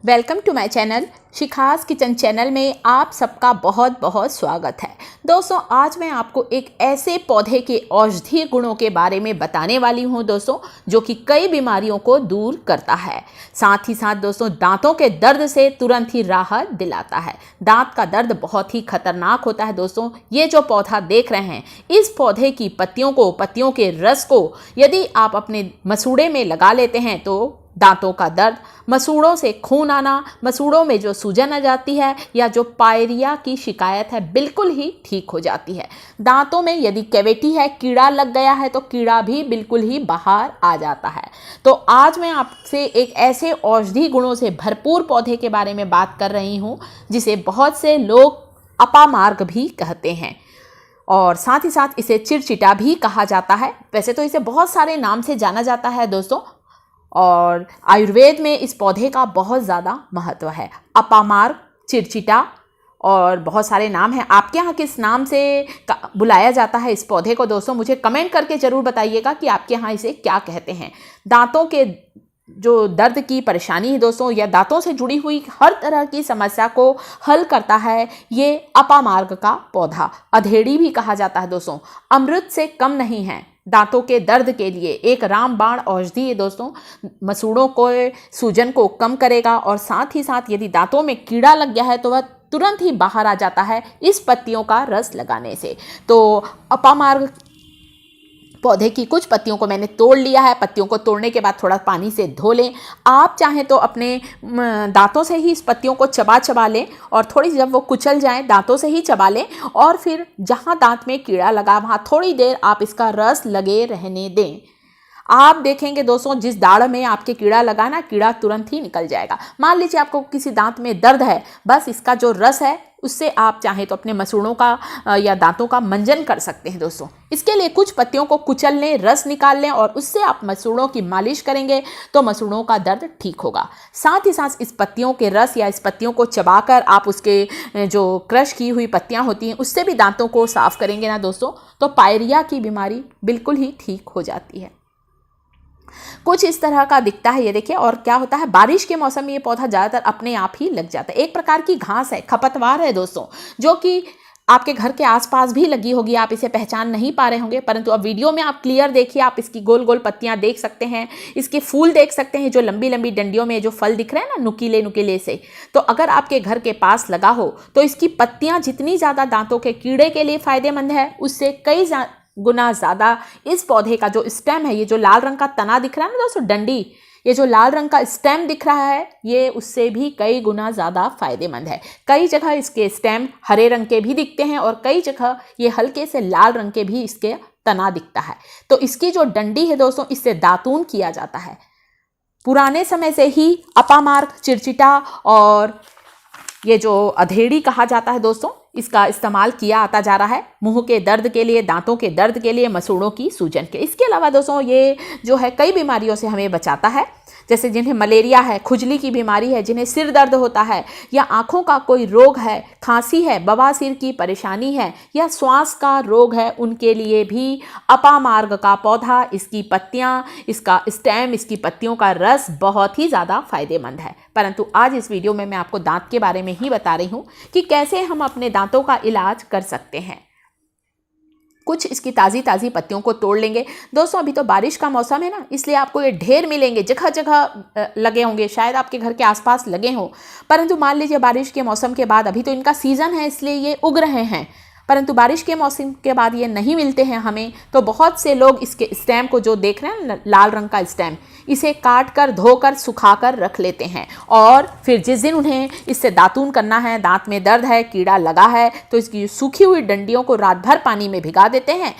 Welcome to my channel Shikha's kitchen channel में आप सबका बहुत बहुत स्वागत है। दोस्तों, आज मैं आपको एक ऐसे पौधे के औषधीय गुणों के बारे में बताने वाली हूं दोस्तों, जो कि कई बीमारियों को दूर करता है। साथ ही साथ दोस्तों, दांतों के दर्द से तुरंत ही राहत दिलाता है। दांत का दर्द बहुत ही खतरनाक होता है दोस्तों। ये जो पौधा देख रहे हैं, इस पौधे की पत्तियों के रस को यदि आप अपने मसूड़े में लगा लेते हैं तो दांतों का दर्द, मसूड़ों से खून आना, मसूड़ों में जो सूजन आ जाती है या जो पायरिया की शिकायत है, बिल्कुल ही ठीक हो जाती है। दांतों में यदि कैविटी है, कीड़ा लग गया है, तो कीड़ा भी बिल्कुल ही बाहर आ जाता है। तो आज मैं आपसे एक ऐसे औषधि गुणों से भरपूर पौधे के बारे में बात कर रही हूँ, जिसे बहुत से लोग अपामार्ग भी कहते हैं और साथ ही साथ इसे चिरचिटा भी कहा जाता है। वैसे तो इसे बहुत सारे नाम से जाना जाता है दोस्तों, और आयुर्वेद में इस पौधे का बहुत ज़्यादा महत्व है। अपामार्ग, चिरचिटा और बहुत सारे नाम हैं। आपके यहाँ किस नाम से बुलाया जाता है इस पौधे को दोस्तों, मुझे कमेंट करके ज़रूर बताइएगा कि आपके यहाँ इसे क्या कहते हैं। दांतों के जो दर्द की परेशानी है दोस्तों, या दांतों से जुड़ी हुई हर तरह की समस्या को हल करता है ये अपामार्ग का पौधा। अधेड़ी भी कहा जाता है दोस्तों। अमृत से कम नहीं है। दांतों के दर्द के लिए एक रामबाण औषधि है दोस्तों। मसूड़ों को, सूजन को कम करेगा और साथ ही साथ यदि दांतों में कीड़ा लग गया है तो वह तुरंत ही बाहर आ जाता है इस पत्तियों का रस लगाने से। तो अपामार्ग पौधे की कुछ पत्तियों को मैंने तोड़ लिया है। पत्तियों को तोड़ने के बाद थोड़ा पानी से धो लें। आप चाहें तो अपने दांतों से ही इस पत्तियों को चबा लें और थोड़ी जब वो कुचल जाएं, दांतों से ही चबा लें और फिर जहां दांत में कीड़ा लगा वहां थोड़ी देर आप इसका रस लगे रहने दें। आप देखेंगे दोस्तों, जिस दाढ़ में आपके कीड़ा लगा ना, कीड़ा तुरंत ही निकल जाएगा। मान लीजिए आपको किसी दांत में दर्द है, बस इसका जो रस है उससे आप चाहें तो अपने मसूड़ों का या दांतों का मंजन कर सकते हैं दोस्तों। इसके लिए कुछ पत्तियों को कुचल लें, रस निकाल लें और उससे आप मसूड़ों की मालिश करेंगे तो मसूड़ों का दर्द ठीक होगा। साथ ही साथ इस पत्तियों के रस या इस पत्तियों को चबाकर आप उसके जो क्रश की हुई पत्तियां होती हैं उससे भी दांतों को साफ करेंगे ना दोस्तों, तो पायरिया की बीमारी बिल्कुल ही ठीक हो जाती है। कुछ इस तरह का दिखता है ये देखिए। और क्या होता है, बारिश के मौसम में ये पौधा ज़्यादातर अपने आप ही लग जाता है। एक प्रकार की घास है, खपतवार है दोस्तों, जो कि आपके घर के आसपास भी लगी होगी। आप इसे पहचान नहीं पा रहे होंगे, परंतु अब वीडियो में आप क्लियर देखिए। आप इसकी गोल गोल पत्तियां देख सकते हैं, इसके फूल देख सकते हैं, जो लंबी लंबी डंडियों में जो फल दिख रहे हैं ना, नुकीले नुकीले से। तो अगर आपके घर के पास लगा हो तो इसकी पत्तियां जितनी ज़्यादा दांतों के कीड़े के लिए फायदेमंद है, उससे कई गुना ज़्यादा इस पौधे का जो स्टेम है, ये जो लाल रंग का तना दिख रहा है ना दोस्तों, डंडी, ये जो लाल रंग का स्टेम दिख रहा है, ये उससे भी कई गुना ज़्यादा फायदेमंद है। कई जगह इसके स्टेम हरे रंग के भी दिखते हैं और कई जगह ये हल्के से लाल रंग के भी इसके तना दिखता है। तो इसकी जो डंडी है दोस्तों, इससे दातून किया जाता है। पुराने समय से ही अपामार्ग, चिरचिटा और ये जो अधेड़ी कहा जाता है दोस्तों, इसका इस्तेमाल किया आता जा रहा है मुंह के दर्द के लिए, दांतों के दर्द के लिए, मसूड़ों की सूजन के। इसके अलावा दोस्तों, ये जो है कई बीमारियों से हमें बचाता है। जैसे जिन्हें मलेरिया है, खुजली की बीमारी है, जिन्हें सिर दर्द होता है या आंखों का कोई रोग है, खांसी है, बवासीर की परेशानी है या श्वास का रोग है, उनके लिए भी अपामार्ग का पौधा, इसकी पत्तियां, इसका स्टेम, इसकी पत्तियों का रस बहुत ही ज़्यादा फायदेमंद है। परंतु आज इस वीडियो में मैं आपको दांत के बारे में ही बता रही हूँ कि कैसे हम अपने दांतों का इलाज कर सकते हैं। कुछ इसकी ताज़ी ताज़ी पत्तियों को तोड़ लेंगे दोस्तों। अभी तो बारिश का मौसम है ना, इसलिए आपको ये ढेर मिलेंगे, जगह जगह लगे होंगे, शायद आपके घर के आसपास लगे हों। परंतु मान लीजिए बारिश के मौसम के बाद, अभी तो इनका सीज़न है इसलिए ये उग रहे हैं, परंतु बारिश के मौसम के बाद ये नहीं मिलते हैं हमें। तो बहुत से लोग इसके स्टेम को, जो देख रहे हैं ना लाल रंग का स्टेम, इसे काट कर, धोकर, सुखाकर रख लेते हैं और फिर जिस दिन उन्हें इससे दातून करना है, दांत में दर्द है, कीड़ा लगा है, तो इसकी सूखी हुई डंडियों को रात भर पानी में भिगा देते हैं।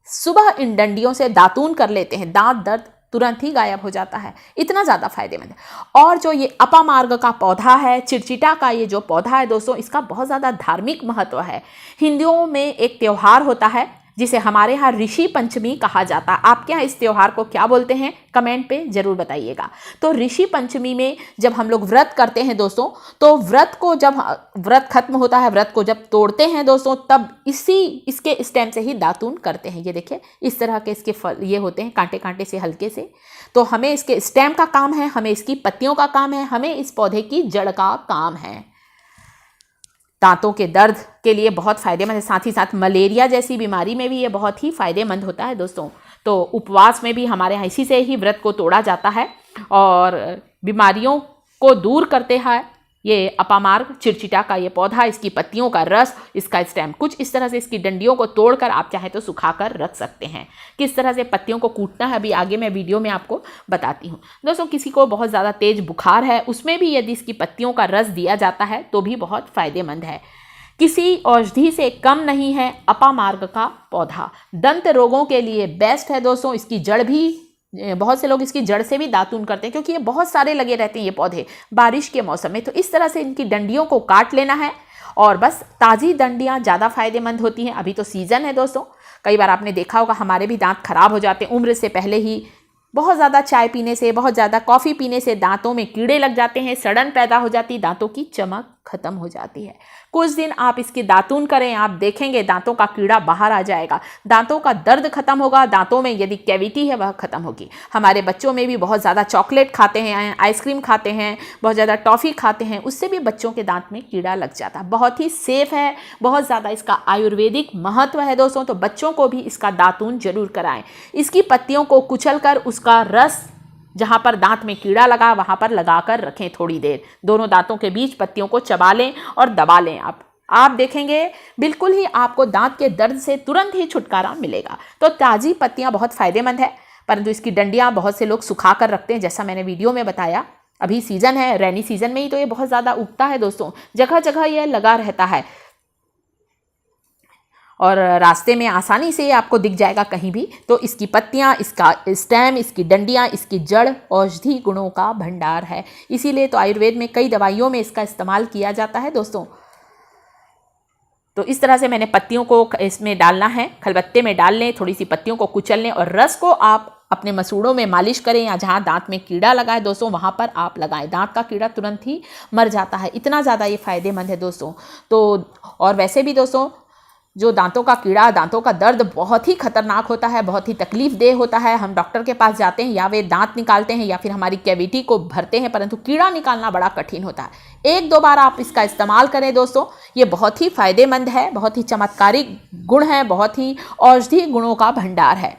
सुबह इन डंडियों से दातून कर लेते हैं, दांत दर्द तुरंत ही गायब हो जाता है। इतना ज़्यादा फायदेमंद है। और जो ये अपामार्ग का पौधा है, चिरचिटा का ये जो पौधा है दोस्तों, इसका बहुत ज़्यादा धार्मिक महत्व है। हिंदुओं में एक त्यौहार होता है जिसे हमारे यहाँ ऋषि पंचमी कहा जाता है। आपके यहाँ इस त्योहार को क्या बोलते हैं कमेंट पे जरूर बताइएगा। तो ऋषि पंचमी में जब हम लोग व्रत करते हैं दोस्तों, तो व्रत को जब व्रत खत्म होता है, व्रत को जब तोड़ते हैं दोस्तों, तब इसके स्टेम से ही दातून करते हैं। ये देखिए इस तरह के इसके फल ये होते हैं, कांटे कांटे से हल्के से। तो हमें इसके स्टेम का काम है, हमें इसकी पत्तियों का काम है, हमें इस पौधे की जड़ का काम है। दांतों के दर्द के लिए बहुत फायदेमंद है, साथ ही साथ मलेरिया जैसी बीमारी में भी ये बहुत ही फायदेमंद होता है दोस्तों। तो उपवास में भी हमारे यहाँ इसी से ही व्रत को तोड़ा जाता है और बीमारियों को दूर करते हैं ये अपामार्ग चिरचिटा का ये पौधा, इसकी पत्तियों का रस, इसका स्टेम। कुछ इस तरह से इसकी डंडियों को तोड़कर आप चाहे तो सुखाकर रख सकते हैं। किस तरह से पत्तियों को कूटना है अभी आगे मैं वीडियो में आपको बताती हूँ दोस्तों। किसी को बहुत ज़्यादा तेज बुखार है, उसमें भी यदि इसकी पत्तियों का रस दिया जाता है तो भी बहुत फायदेमंद है। किसी औषधि से कम नहीं है अपामार्ग का पौधा। दंत रोगों के लिए बेस्ट है दोस्तों। इसकी जड़ भी, बहुत से लोग इसकी जड़ से भी दातून करते हैं क्योंकि ये बहुत सारे लगे रहते हैं ये पौधे बारिश के मौसम में। तो इस तरह से इनकी डंडियों को काट लेना है और बस ताज़ी डंडियाँ ज़्यादा फायदेमंद होती हैं। अभी तो सीज़न है दोस्तों, कई बार आपने देखा होगा हमारे भी दांत खराब हो जाते हैं उम्र से पहले ही। बहुत ज़्यादा चाय पीने से, बहुत ज़्यादा कॉफ़ी पीने से दांतों में कीड़े लग जाते हैं, सड़न पैदा हो जाती, दांतों की चमक खत्म हो जाती है। कुछ दिन आप इसकी दातून करें, आप देखेंगे दांतों का कीड़ा बाहर आ जाएगा, दांतों का दर्द खत्म होगा, दांतों में यदि कैविटी है वह खत्म होगी। हमारे बच्चों में भी बहुत ज़्यादा चॉकलेट खाते हैं, आइसक्रीम खाते हैं, बहुत ज़्यादा टॉफ़ी खाते हैं, उससे भी बच्चों के दांत में कीड़ा लग जाता है। बहुत ही सेफ है, बहुत ज़्यादा इसका आयुर्वेदिक महत्व है दोस्तों। तो बच्चों को भी इसका दातून जरूर कराएं। इसकी पत्तियों को कुचलकर उसका रस जहाँ पर दांत में कीड़ा लगा वहाँ पर लगाकर रखें थोड़ी देर। दोनों दांतों के बीच पत्तियों को चबा लें और दबा लें। आप देखेंगे बिल्कुल ही आपको दांत के दर्द से तुरंत ही छुटकारा मिलेगा। तो ताज़ी पत्तियाँ बहुत फ़ायदेमंद है, परंतु इसकी डंडियाँ बहुत से लोग सुखा कर रखते हैं, जैसा मैंने वीडियो में बताया। अभी सीज़न है, रैनी सीज़न में ही तो ये बहुत ज़्यादा उगता है दोस्तों, जगह जगह ये लगा रहता है और रास्ते में आसानी से आपको दिख जाएगा कहीं भी। तो इसकी पत्तियां, इसका स्टेम, इसकी डंडियां, इसकी जड़ औषधि गुणों का भंडार है। इसीलिए तो आयुर्वेद में कई दवाइयों में इसका इस्तेमाल किया जाता है दोस्तों। तो इस तरह से मैंने पत्तियों को इसमें डालना है, खलबत्ते में डाल लें, थोड़ी सी पत्तियों को कुचल लें और रस को आप अपने मसूड़ों में मालिश करें या जहाँ दांत में कीड़ा लगा है दोस्तों वहाँ पर आप लगाएं। दांत का कीड़ा तुरंत ही मर जाता है, इतना ज़्यादा ये फ़ायदेमंद है दोस्तों। तो और वैसे भी दोस्तों जो दांतों का कीड़ा, दांतों का दर्द बहुत ही खतरनाक होता है, बहुत ही तकलीफ देह होता है। हम डॉक्टर के पास जाते हैं, या वे दांत निकालते हैं या फिर हमारी कैविटी को भरते हैं, परंतु कीड़ा निकालना बड़ा कठिन होता है। 1-2 बार आप इसका इस्तेमाल करें दोस्तों, ये बहुत ही फायदेमंद है, बहुत ही चमत्कारिक गुण है, बहुत ही औषधि गुणों का भंडार है।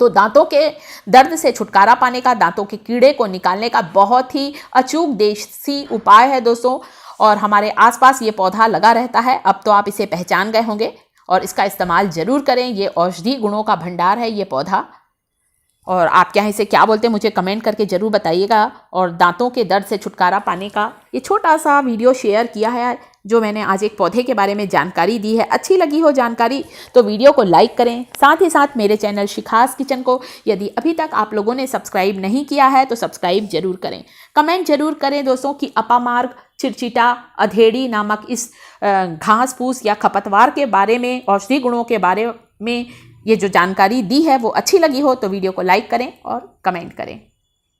तो दांतों के दर्द से छुटकारा पाने का, दांतों के कीड़े को निकालने का बहुत ही अचूक देसी उपाय है दोस्तों। और हमारे आसपास ये पौधा लगा रहता है, अब तो आप इसे पहचान गए होंगे और इसका इस्तेमाल ज़रूर करें। ये औषधि गुणों का भंडार है ये पौधा। और आप क्या इसे क्या बोलते हैं मुझे कमेंट करके ज़रूर बताइएगा। और दांतों के दर्द से छुटकारा पाने का ये छोटा सा वीडियो शेयर किया है, जो मैंने आज एक पौधे के बारे में जानकारी दी है। अच्छी लगी हो जानकारी तो वीडियो को लाइक करें, साथ ही साथ मेरे चैनल शिखास किचन को यदि अभी तक आप लोगों ने सब्सक्राइब नहीं किया है तो सब्सक्राइब जरूर करें। कमेंट जरूर करें दोस्तों कि अपामार्ग चिरचिटा अधेड़ी नामक इस घास फूस या खपतवार के बारे में, औषधि गुणों के बारे में ये जो जानकारी दी है वो अच्छी लगी हो तो वीडियो को लाइक करें और कमेंट करें।